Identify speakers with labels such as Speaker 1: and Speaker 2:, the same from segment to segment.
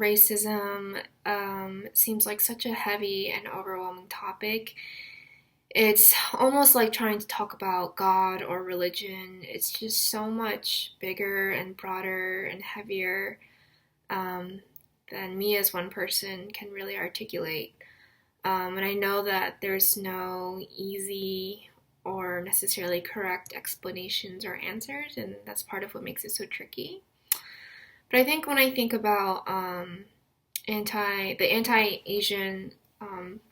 Speaker 1: racism seems like such a heavy and overwhelming topic. It's almost like trying to talk about God or religion. It's just so much bigger and broader and heavier um, than me as one person can really articulate. And I know that there's no easy or necessarily correct explanations or answers, and that's part of what makes it so tricky. But I think when I think about the anti-Asian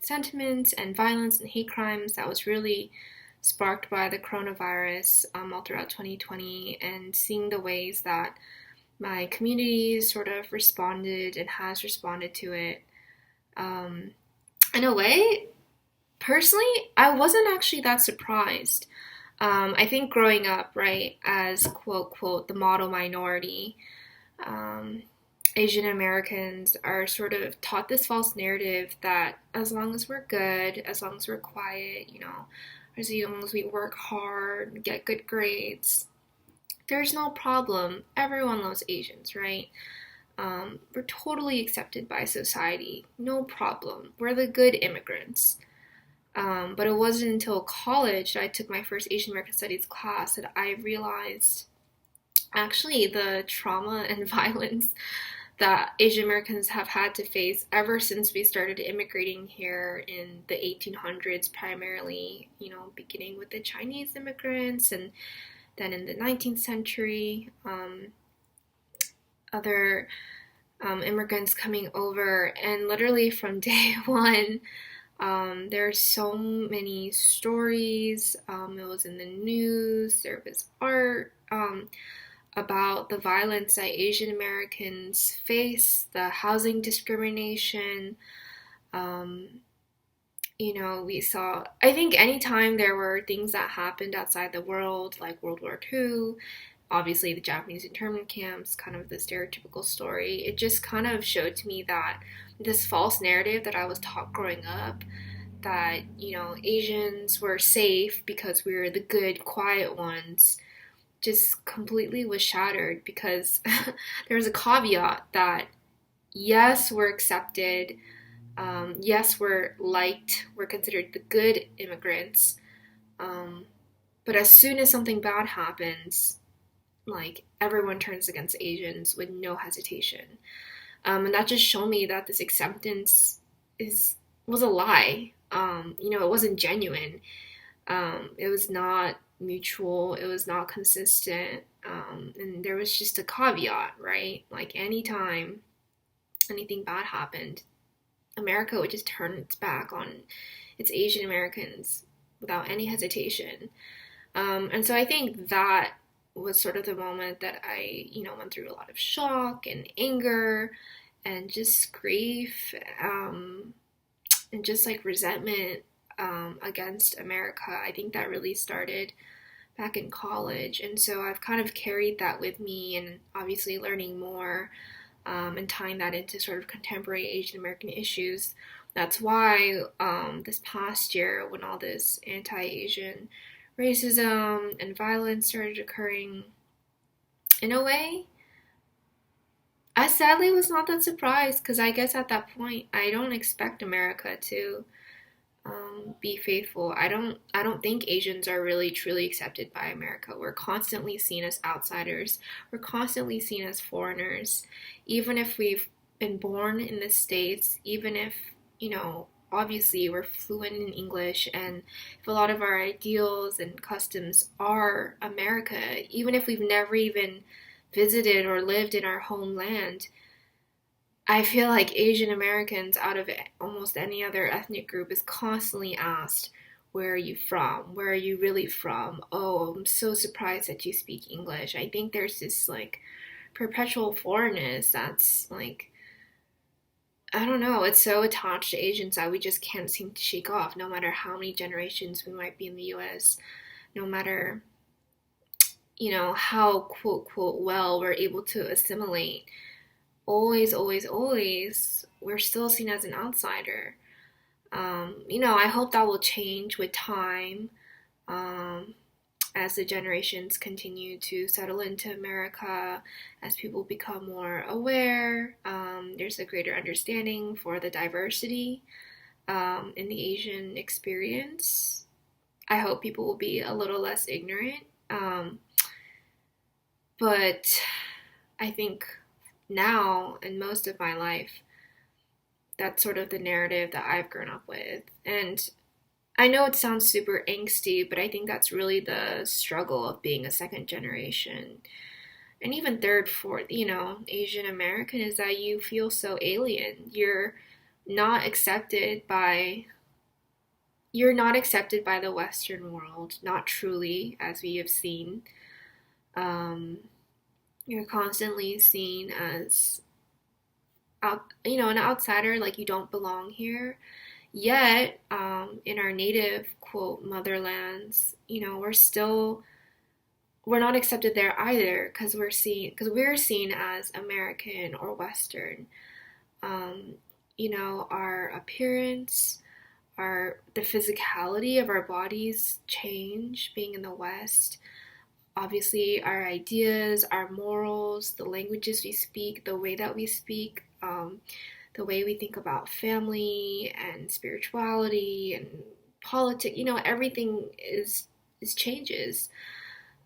Speaker 1: sentiments and violence and hate crimes that was really sparked by the coronavirus all throughout 2020, and seeing the ways that my community sort of responded and has responded to it. Um, in a way, personally, I wasn't actually that surprised. I think growing up, right, as quote, quote, the model minority, um, Asian Americans are sort of taught this false narrative that as long as we're good, as long as we're quiet, as long as we work hard, get good grades, there's no problem. Everyone loves Asians, right? We're totally accepted by society. No problem. We're the good immigrants. But it wasn't until college that I took my first Asian American Studies class that I realized actually the trauma and violence that Asian Americans have had to face ever since we started immigrating here in the 1800s, primarily, beginning with the Chinese immigrants and then in the 19th century, other immigrants coming over. And literally from day one, there's so many stories. It was in the news, there was art. About the violence that Asian Americans face, the housing discrimination. Um, we saw, I think anytime there were things that happened outside the world, like World War II, obviously the Japanese internment camps, kind of the stereotypical story, it just kind of showed to me that this false narrative that I was taught growing up, that, Asians were safe because we were the good, quiet ones, just completely was shattered because there was a caveat that yes, we're accepted, yes, we're liked, we're considered the good immigrants, um, but as soon as something bad happens, like everyone turns against Asians with no hesitation, and that just showed me that this acceptance is was a lie. It wasn't genuine. It was not mutual, it was not consistent, and there was just a caveat, right? Like anytime anything bad happened, America would just turn its back on its Asian Americans without any hesitation. And so I think that was sort of the moment that I, went through a lot of shock and anger and just grief, and just like resentment against America. I think that really started back in college. And so I've kind of carried that with me, and obviously learning more and tying that into sort of contemporary Asian American issues. That's why this past year, when all this anti-Asian racism and violence started occurring, in a way, I sadly was not that surprised, because I guess at that point I don't expect America to be faithful. I don't think Asians are really truly accepted by America. We're constantly seen as outsiders. We're constantly seen as foreigners. Even if we've been born in the States, even if, obviously we're fluent in English, and if a lot of our ideals and customs are America, even if we've never even visited or lived in our homeland, I feel like Asian Americans, out of almost any other ethnic group, is constantly asked, where are you from? Where are you really from? Oh, I'm so surprised that you speak English. I think there's this like perpetual foreignness that's like, I don't know, it's so attached to Asians that we just can't seem to shake off, no matter how many generations we might be in the US, no matter, how quote, quote, well we're able to assimilate. Always, always, always, we're still seen as an outsider. I hope that will change with time. Um, as the generations continue to settle into America, as people become more aware, there's a greater understanding for the diversity in the Asian experience. I hope people will be a little less ignorant. But I think now, in most of my life, that's sort of the narrative that I've grown up with. And I know it sounds super angsty, but I think that's really the struggle of being a second generation and even third, fourth, Asian American, is that you feel so alien. Not accepted by you're not accepted by the Western world, not truly, as we have seen. Um, you're constantly seen as an outsider, like you don't belong here. Yet, in our native quote motherlands, we're not accepted there either because we're seen as American or Western. Um, our appearance, the physicality of our bodies change being in the West. Obviously, our ideas, our morals, the languages we speak, the way that we speak, the way we think about family and spirituality and politics, everything is changes.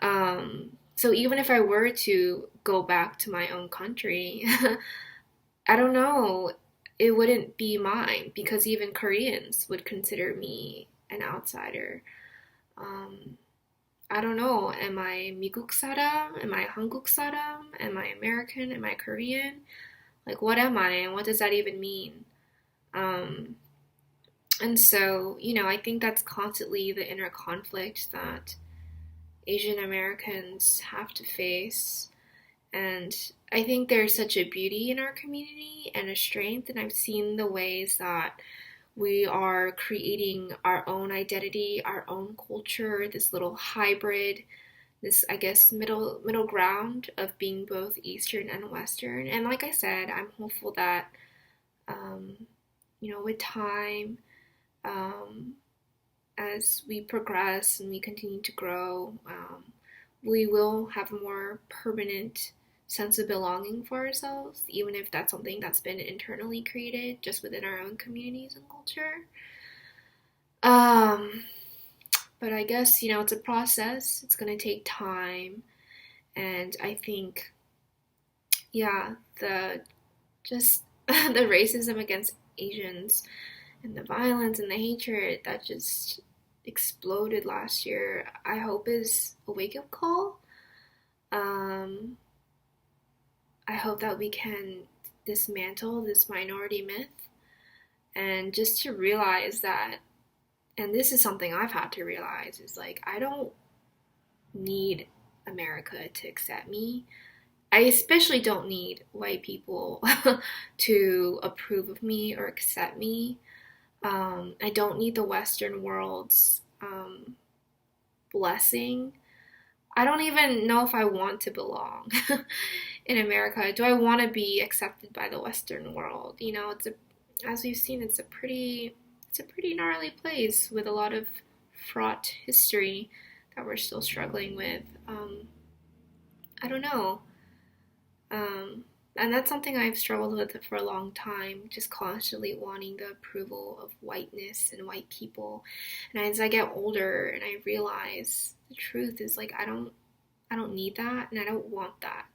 Speaker 1: So even if I were to go back to my own country, I don't know, it wouldn't be mine because even Koreans would consider me an outsider. Um, I don't know, am I 미국 사람? Am I 한국 사람? Am I American? Am I Korean? Like, what am I and what does that even mean? Um, and so, I think that's constantly the inner conflict that Asian Americans have to face. And I think there's such a beauty in our community and a strength, and I've seen the ways that we are creating our own identity, our own culture, this little hybrid, this I guess middle ground of being both Eastern and Western. And like I said, I'm hopeful that um, with time, um, as we progress and we continue to grow, we will have a more permanent sense of belonging for ourselves, even if that's something that's been internally created just within our own communities and culture. Um, but I guess, it's a process. It's going to take time. And I think, yeah, just the racism against Asians and the violence and the hatred that just exploded last year, I hope is a wake-up call. Um, I hope that we can dismantle this minority myth and just to realize that, and this is something I've had to realize, is like, I don't need America to accept me. I especially don't need white people to approve of me or accept me. I don't need the Western world's blessing. I don't even know if I want to belong in America. Do I want to be accepted by the Western world? As we've seen, it's a pretty gnarly place with a lot of fraught history that we're still struggling with. I don't know. And that's something I've struggled with for a long time, just constantly wanting the approval of whiteness and white people. And as I get older and I realize the truth is like I don't need that and I don't want that.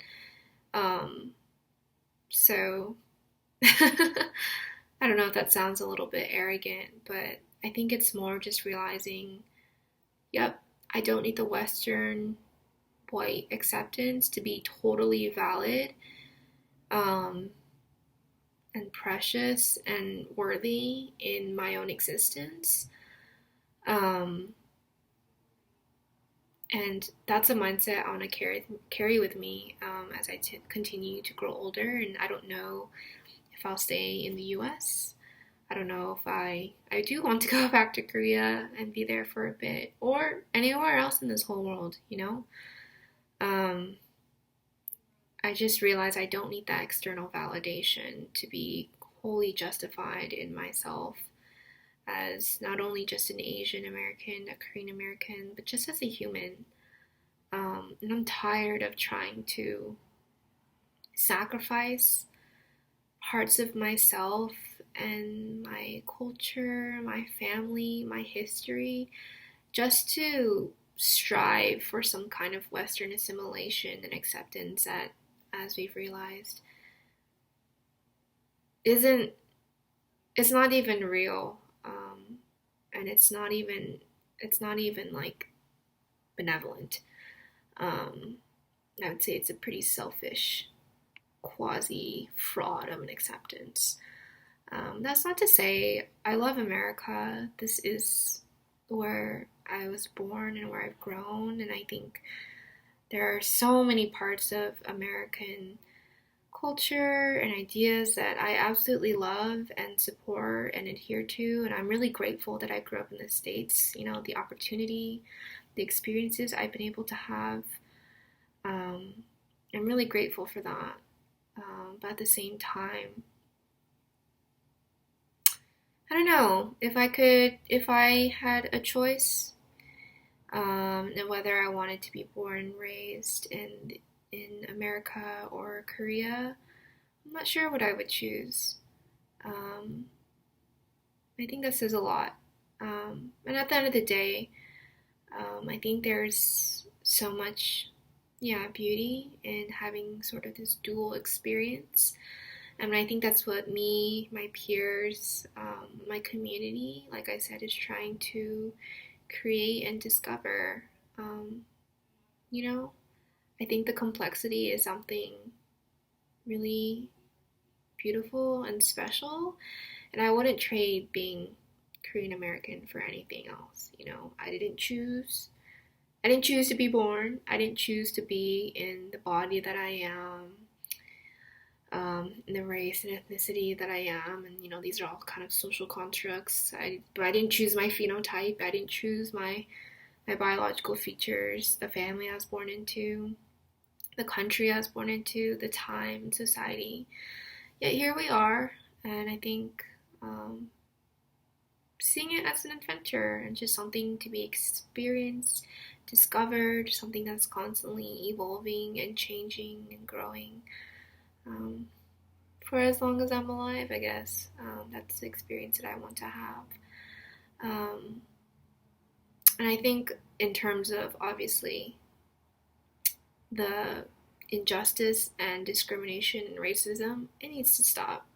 Speaker 1: So I don't know if that sounds a little bit arrogant, but I think it's more just realizing, yep, I don't need the Western white acceptance to be totally valid, and precious and worthy in my own existence. And that's a mindset I want to carry with me as I continue to grow older. And I don't know if I'll stay in the U.S. I don't know if I do want to go back to Korea and be there for a bit, or anywhere else in this whole world. I just realized I don't need that external validation to be wholly justified in myself as not only just an Asian American, a Korean American, but just as a human. And I'm tired of trying to sacrifice parts of myself and my culture, my family, my history, just to strive for some kind of Western assimilation and acceptance that, as we've realized, isn't it's not even real, and it's not even like benevolent. Um, I would say it's a pretty selfish quasi fraud of an acceptance. That's not to say I love America. This is where I was born and where I've grown, and I think there are so many parts of American culture and ideas that I absolutely love and support and adhere to, and I'm really grateful that I grew up in the States. You know, the opportunity, the experiences I've been able to have. Um, I'm really grateful for that. But at the same time, I don't know if I had a choice, and whether I wanted to be born and raised in America or Korea, I'm not sure what I would choose. Um, I think that says a lot. And at the end of the day, I think there's so much, yeah, beauty in having sort of this dual experience. And I think that's what me, my peers, my community, like I said, is trying to create and discover. Um, you know, I think the complexity is something really beautiful and special, and I wouldn't trade being Korean American for anything else. You know, I didn't choose to be born. I didn't choose to be in the body that I am, in the race and ethnicity that I am, and you know, these are all kind of social constructs. But I didn't choose my phenotype. I didn't choose my biological features, the family I was born into, the country I was born into, the time, society. Yet here we are, and I think seeing it as an adventure and just something to be experienced, discovered, something that's constantly evolving and changing and growing. Um, for as long as I'm alive, I guess. That's the experience that I want to have. Um, and I think, in terms of obviously the injustice and discrimination and racism, it needs to stop.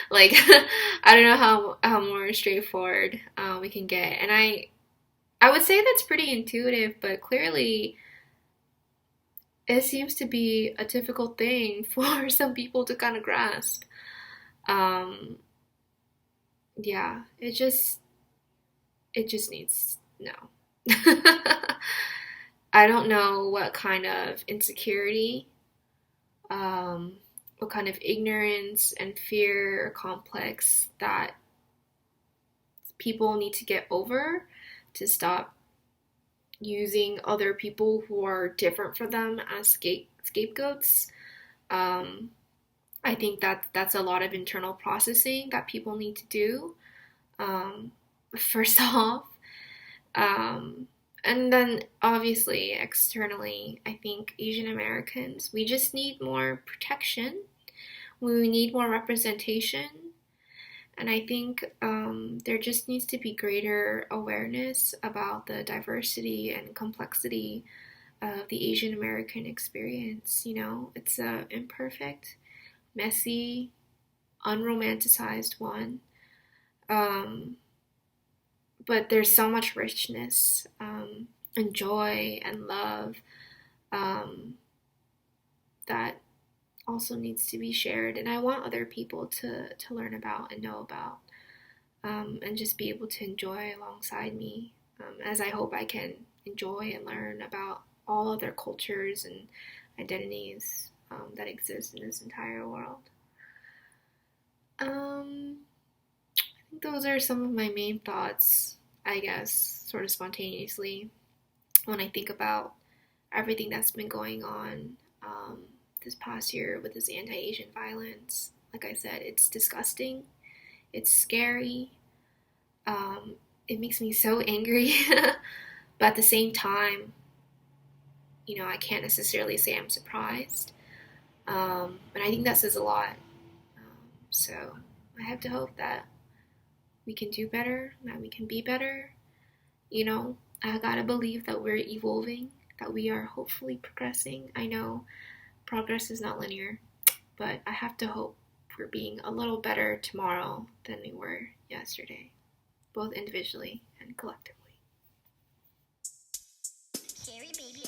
Speaker 1: Like, I don't know how more straightforward we can get, and I would say that's pretty intuitive, but clearly it seems to be a difficult thing for some people to kind of grasp. Um, yeah, it just needs no. I don't know what kind of insecurity, um, what kind of ignorance and fear or complex that people need to get over to stop using other people who are different from them as scapegoats. Um, I think that's a lot of internal processing that people need to do. Um, First off, um, and then obviously externally, I think Asian Americans, we just need more protection. We need more representation. And I think there just needs to be greater awareness about the diversity and complexity of the Asian American experience. You know, it's a imperfect, messy, unromanticized one. Um, but there's so much richness, and joy and love, um, that also needs to be shared. And I want other people to learn about and know about, and just be able to enjoy alongside me, as I hope I can enjoy and learn about all other cultures and identities, that exist in this entire world. Um, I think those are some of my main thoughts, I guess, sort of spontaneously when I think about everything that's been going on, this past year with this anti-Asian violence. Like I said, it's disgusting, it's scary, it makes me so angry, but at the same time, I can't necessarily say I'm surprised. And I think that says a lot. So I have to hope that we can do better, that we can be better. I gotta believe that we're evolving, that we are hopefully progressing. I know progress is not linear, but I have to hope we're being a little better tomorrow than we were yesterday, both individually and collectively. Cherry baby.